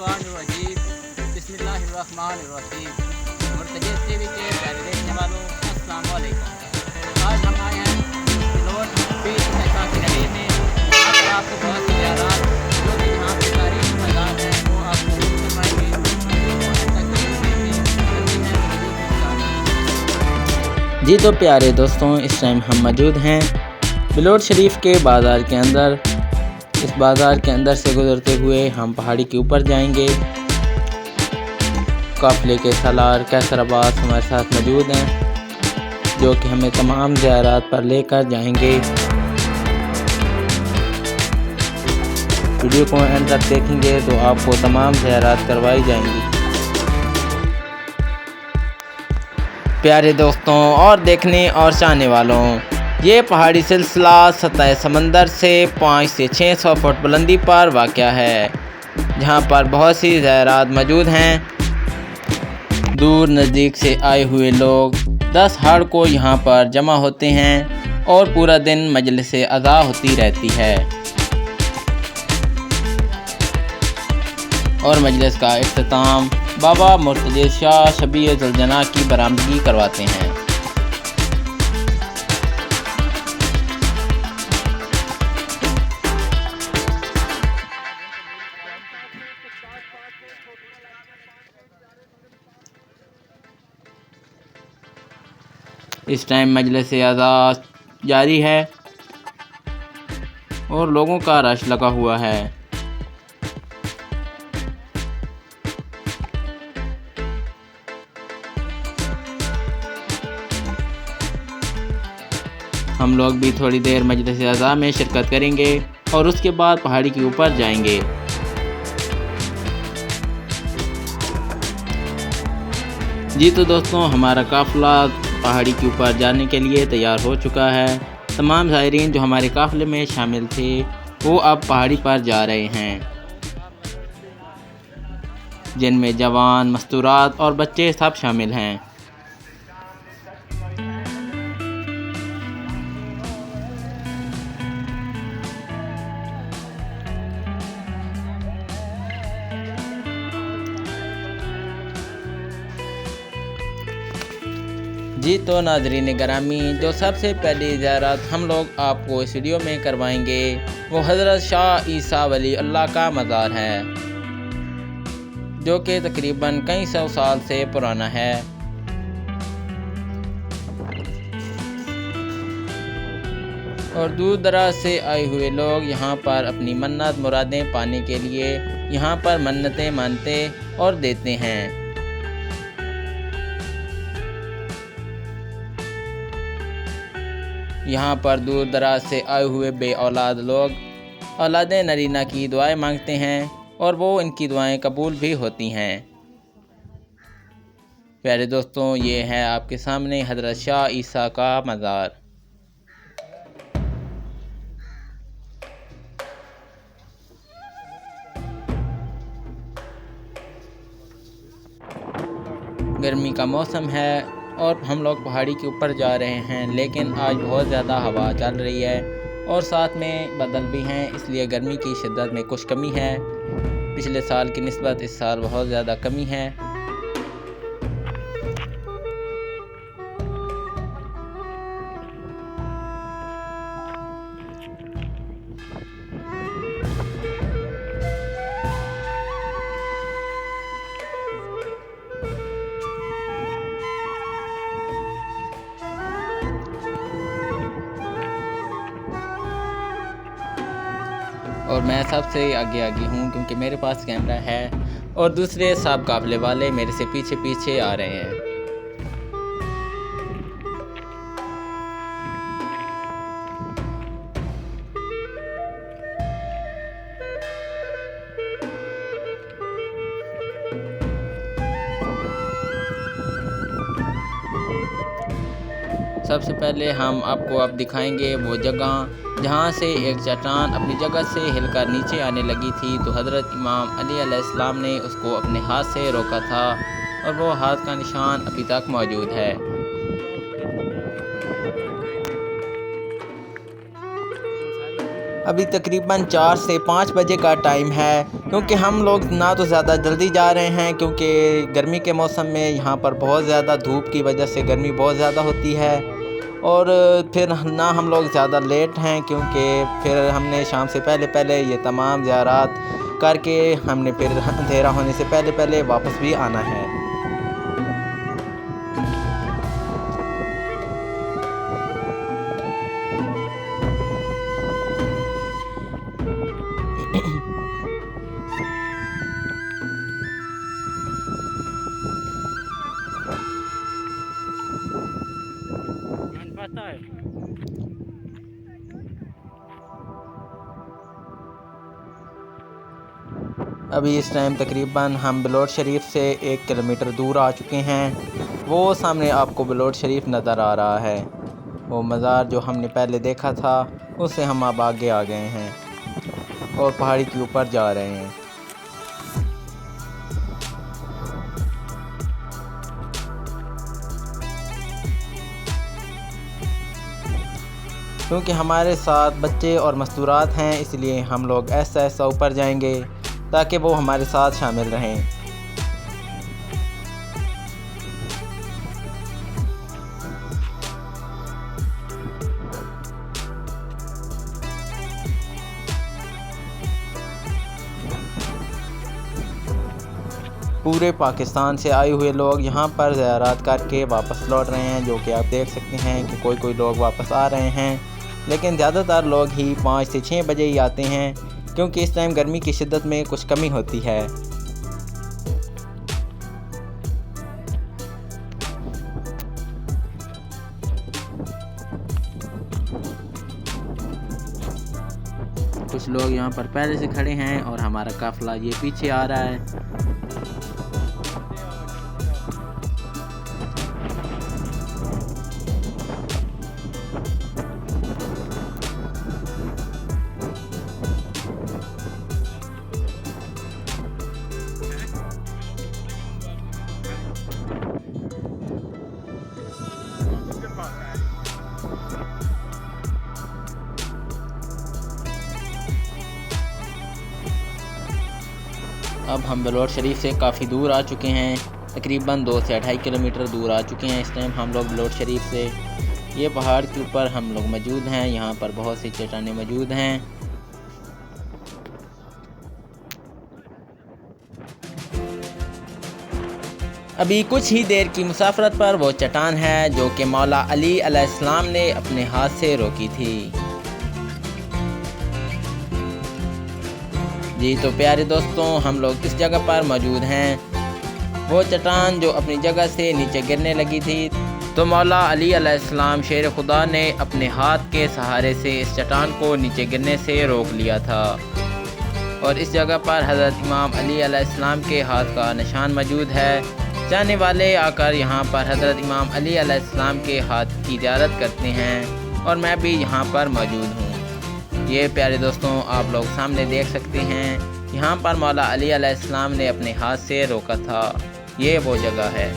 मिनशैतानिर्रजीम बिस्मिल्लाहिर्रहमानिर्रहीम। मुर्तज़िज़ टीवी के प्यारे देखने वालों, अस्सलाम वालेकुम। आज हम आए हैं सिलोट पीर ऐसा की गली में। यहाँ पर आपको बहुत सी ज़ियारत जो कि यहाँ पे तारीखी मज़ार है वो आपको करवाएंगे। जी तो प्यारे दोस्तों, इस टाइम हम मौजूद हैं बिलोट शरीफ के बाज़ार के अंदर। इस बाज़ार के अंदर से गुजरते हुए हम पहाड़ी के ऊपर जाएंगे। काफ़िले के सालार कैसर अब्बास हमारे साथ मौजूद हैं जो कि हमें तमाम ज़ियारत पर लेकर जाएंगे। वीडियो को एंड तक देखेंगे तो आपको तमाम ज़ियारत करवाई जाएंगी। प्यारे दोस्तों और देखने और चाहने वालों, ये पहाड़ी सिलसिला सतह समंदर से 5 से 600 फुट बुलंदी पर वाक़या है, जहाँ पर बहुत सी ज़ियारत मौजूद हैं। दूर नज़दीक से आए हुए लोग 10 हड़ को यहाँ पर जमा होते हैं और पूरा दिन मजलिस अज़ा होती रहती है और मजलिस का इख्तिताम बाबा मुर्तज़िज़ शाह शबीए ज़ुलजना की बरामदगी करवाते हैं। इस टाइम मजलिस अज़ा जारी है और लोगों का रश लगा हुआ है। हम लोग भी थोड़ी देर मजलिस अज़ा में शिरकत करेंगे और उसके बाद पहाड़ी के ऊपर जाएंगे। जी तो दोस्तों, हमारा काफ़िला पहाड़ी के ऊपर जाने के लिए तैयार हो चुका है। तमाम ज़ायरीन जो हमारे काफ़िले में शामिल थे वो अब पहाड़ी पर जा रहे हैं, जिनमें जवान, मस्तूरात और बच्चे सब शामिल हैं। जी तो नाज़रीन ग्रामी, जो सबसे पहली ज़ियारत हम लोग आपको इस वीडियो में करवाएंगे वो हज़रत शाह ईसा वली अल्लाह का मज़ार है, जो कि तकरीबन कई सौ साल से पुराना है। और दूर दराज से आए हुए लोग यहाँ पर अपनी मन्नत मुरादें पाने के लिए यहाँ पर मन्नतें मानते और देते हैं। यहाँ पर दूर दराज से आए हुए बे औलाद लोग औलादे नरीना की दुआएं मांगते हैं और वो इनकी दुआएं कबूल भी होती हैं। प्यारे दोस्तों, ये है आपके सामने हज़रत शाह ईसा का मज़ार। गर्मी का मौसम है और हम लोग पहाड़ी के ऊपर जा रहे हैं, लेकिन आज बहुत ज़्यादा हवा चल रही है और साथ में बादल भी हैं, इसलिए गर्मी की शिद्दत में कुछ कमी है। पिछले साल की निस्बत इस साल बहुत ज़्यादा कमी है। और मैं सबसे आगे हूँ क्योंकि मेरे पास कैमरा है और दूसरे सब काफ़िले वाले मेरे से पीछे पीछे आ रहे हैं। सबसे पहले हम आपको अब दिखाएंगे वो जगह जहाँ से एक चट्टान अपनी जगह से हिलकर नीचे आने लगी थी, तो हज़रत इमाम अली अलैहिस्सलाम ने उसको अपने हाथ से रोका था और वो हाथ का निशान अभी तक मौजूद है। अभी तकरीबन 4 से 5 बजे का टाइम है, क्योंकि हम लोग ना तो ज़्यादा जल्दी जा रहे हैं क्योंकि गर्मी के मौसम में यहाँ पर बहुत ज़्यादा धूप की वजह से गर्मी बहुत ज़्यादा होती है, और फिर ना हम लोग ज़्यादा लेट हैं क्योंकि फिर हमने शाम से पहले पहले ये तमाम ज़ियारात करके हमने फिर अंधेरा होने से पहले पहले वापस भी आना है। अभी इस टाइम तकरीबन हम बलोच शरीफ से 1 किलोमीटर दूर आ चुके हैं। वो सामने आपको बलोच शरीफ नज़र आ रहा है, वो मज़ार जो हमने पहले देखा था उससे हम अब आगे आ गए हैं और पहाड़ी के ऊपर जा रहे हैं। क्योंकि हमारे साथ बच्चे और मस्तूरात हैं, इसलिए हम लोग ऐसा ऐसा ऊपर जाएंगे ताकि वो हमारे साथ शामिल रहें। पूरे पाकिस्तान से आए हुए लोग यहाँ पर ज़ियारत करके वापस लौट रहे हैं, जो कि आप देख सकते हैं कि कोई लोग वापस आ रहे हैं, लेकिन ज़्यादातर लोग ही 5 से 6 बजे ही आते हैं क्योंकि इस टाइम गर्मी की शिद्दत में कुछ कमी होती है। कुछ लोग यहाँ पर पहले से खड़े हैं और हमारा काफिला ये पीछे आ रहा है। अब हम बलोच शरीफ से काफ़ी दूर आ चुके हैं, तकरीबन 2 से 2.5 किलोमीटर दूर आ चुके हैं। इस टाइम हम लोग बलोच शरीफ से ये पहाड़ के ऊपर हम लोग मौजूद हैं। यहाँ पर बहुत सी चट्टानें मौजूद हैं। अभी कुछ ही देर की मुसाफरत पर वो चट्टान है जो कि मौला अली अलैहिस्सलाम ने अपने हाथ से रोकी थी। जी तो प्यारे दोस्तों, हम लोग इस जगह पर मौजूद हैं। वो चट्टान जो अपनी जगह से नीचे गिरने लगी थी, तो मौला अली अलैहिस्सलाम शेर खुदा ने अपने हाथ के सहारे से इस चट्टान को नीचे गिरने से रोक लिया था। और इस जगह पर हज़रत इमाम अली अलैहिस्सलाम के हाथ का निशान मौजूद है। जाने वाले आकर यहाँ पर हज़रत इमाम अली अलैहिस्सलाम के हाथ की ज़ियारत करते हैं, और मैं भी यहाँ पर मौजूद हूँ। ये प्यारे दोस्तों, आप लोग सामने देख सकते हैं, यहाँ पर मौला अली अलैहिस्सलाम ने अपने हाथ से रोका था। ये वो जगह है।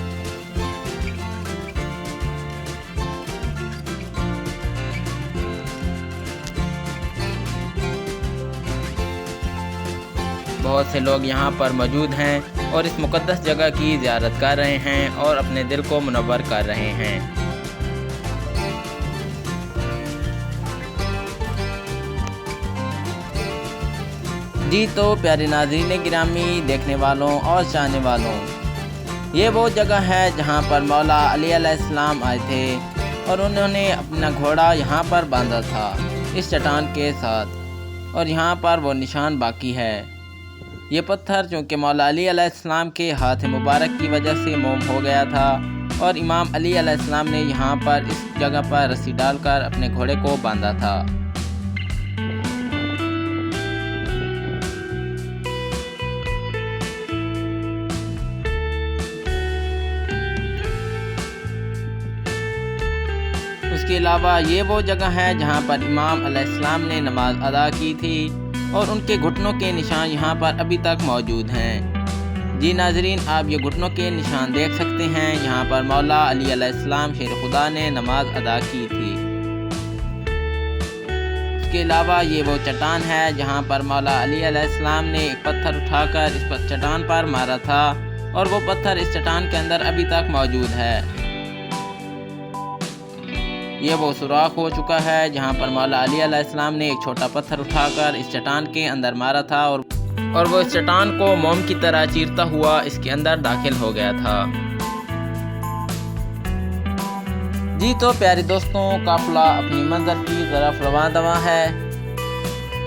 बहुत से लोग यहाँ पर मौजूद हैं और इस मुक़द्दस जगह की ज़ियारत कर रहे हैं और अपने दिल को मुनव्वर कर रहे हैं। जी तो प्यारे नाज़रीन गिरामी, देखने वालों और चाहने वालों, ये वो जगह है जहाँ पर मौला अली अलैहिस्सलाम आए थे और उन्होंने अपना घोड़ा यहाँ पर बांधा था इस चट्टान के साथ, और यहाँ पर वो निशान बाकी है। ये पत्थर चूँकि मौला अली अलैहिस्सलाम के हाथ मुबारक की वजह से मोम हो गया था, और इमाम अली अलैहिस्सलाम ने यहाँ पर इस जगह पर रस्सी डालकर अपने घोड़े को बांधा था। उसके अलावा ये वो जगह है जहाँ पर इमाम अलैहिस्सलाम ने नमाज अदा की थी, और उनके घुटनों के निशान यहाँ पर अभी तक मौजूद हैं। जी नाजरीन, आप ये घुटनों के निशान देख सकते हैं, यहाँ पर मौला अली अलैहिस्सलाम शेर खुदा ने नमाज अदा की थी। इसके अलावा ये वो चट्टान है जहाँ पर मौला अली अलैहिस्सलाम ने एक पत्थर उठाकर इस पर चट्टान पर मारा था और वो पत्थर इस चट्टान के अंदर अभी तक मौजूद है। ये वो सुराख हो चुका है जहाँ पर मौला अली अलैहिस्सलाम ने एक छोटा पत्थर उठाकर इस चट्टान के अंदर मारा था और वो इस चट्टान को मोम की तरह चीरता हुआ इसके अंदर दाखिल हो गया था। जी तो प्यारे दोस्तों, काफिला अपनी मंजिल की तरफ रवां दवा है।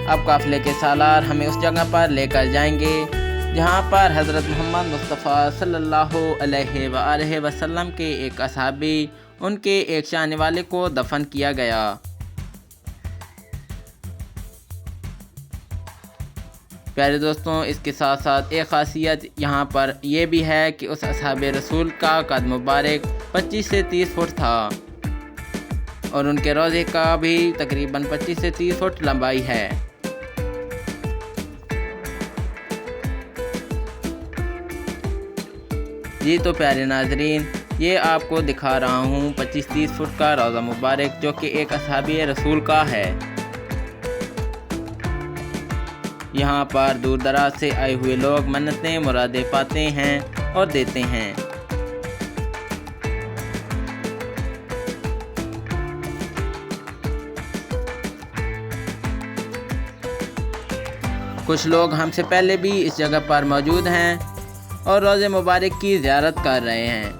अब काफिले के सालार हमें उस जगह पर लेकर जाएंगे जहाँ पर हज़रत मोहम्मद मुस्तफ़ा सल्लल्लाहु अलैहि वसल्लम के एक असहाबी उनके एक चाहने वाले को दफन किया गया। प्यारे दोस्तों, इसके साथ साथ एक ख़ासियत यहाँ पर यह भी है कि उस असहाबे रसूल का कद मुबारक 25 से 30 फुट था और उनके रोज़े का भी तकरीबन 25 से 30 फुट लंबाई है। जी तो प्यारे नाजरीन, ये आपको दिखा रहा हूँ 25-30 फुट का रोज़ा मुबारक जो कि एक असहाबी रसूल का है। यहाँ पर दूर दराज से आए हुए लोग मन्नतें मुरादें पाते हैं और देते हैं। कुछ लोग हमसे पहले भी इस जगह पर मौजूद हैं और रोज़े मुबारक की ज़ियारत कर रहे हैं।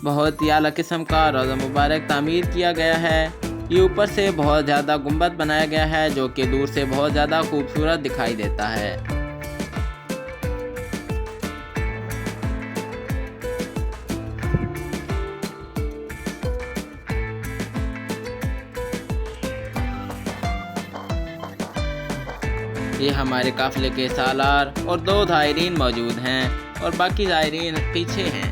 बहुत ही आला किस्म का रोज़ा मुबारक तामीर किया गया है। ये ऊपर से बहुत ज़्यादा गुंबद बनाया गया है जो कि दूर से बहुत ज़्यादा खूबसूरत दिखाई देता है। ये हमारे काफिले के सालार और 2 ज़ायरीन मौजूद हैं और बाकी ज़ायरीन पीछे हैं।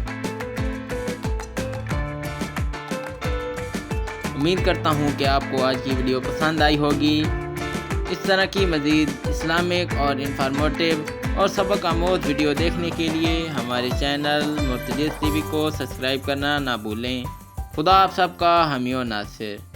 उम्मीद करता हूँ कि आपको आज की वीडियो पसंद आई होगी। इस तरह की मज़ीद इस्लामिक और इंफॉर्मेटिव और सबक आमोज़ वीडियो देखने के लिए हमारे चैनल मुर्तज़िज़ टीवी को सब्सक्राइब करना ना भूलें। खुदा आप सबका हामी और नासिर।